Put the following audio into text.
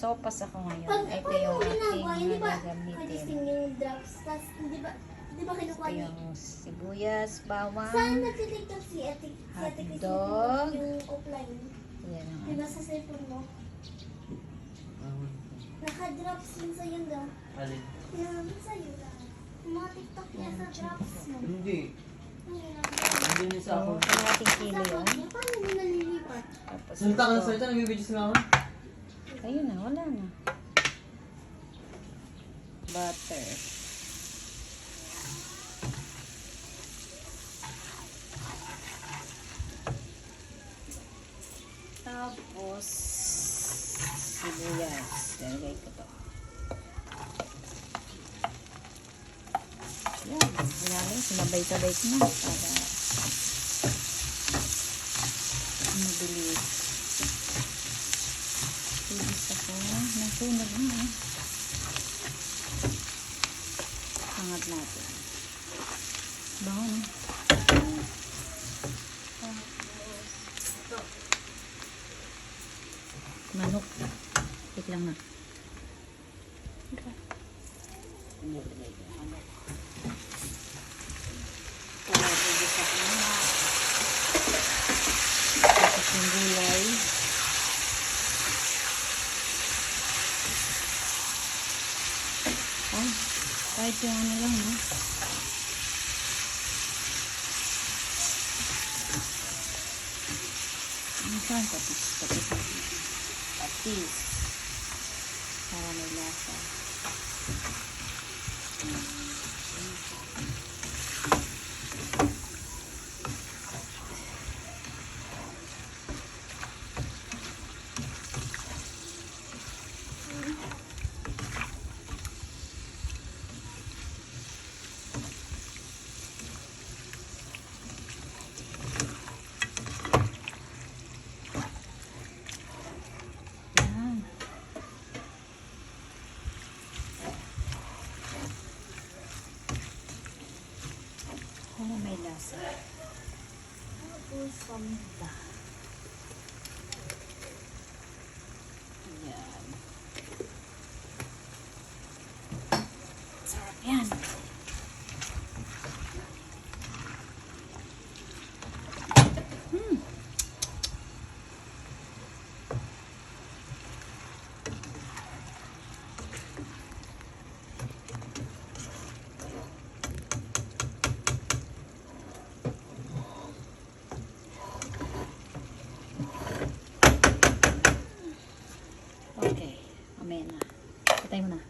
Magsosopas ako ngayon. Ito paano yung mo ginagawa yun? aking Di ba, gagamitin. harvesting yung drops. Tapos, di ba kinukuha Ito niya? yung sibuyas, bawang. Saan nagtitiktok si Ate Christine Hotdog. yung offline? Yan ang Di ba sa cellphone mo? Naka-drops yun sa'yo daw. Alin? Yung sa'yo daw. Yung mga TikTok niya sa drops mo. Hindi. Ang ginagawa. Hindi niya sa So, ako. kalahating kilo Sa yun. niya, paano mo nalilipat? Tapos Salita ka ng ito. salita, nagbibidyo si mama. Ayun na, wala na. Butter. Tapos, sibuyas. Lalagay ko to. Yan, ginamit. Sinabay-sabay ko na para mabilis. Bilis ako. Nasunog na. Angat natin. Bango na. Manok. Wait lang na. Bilis ako na. Tapos yung gulay. Oh, kahit yung ano lang, no? Minsan, patis. Para may lasa. Yan. Para may lasa. Tapos, paminta. Yan. Sarap yan. Okay. Mamaya na. Patay mo na.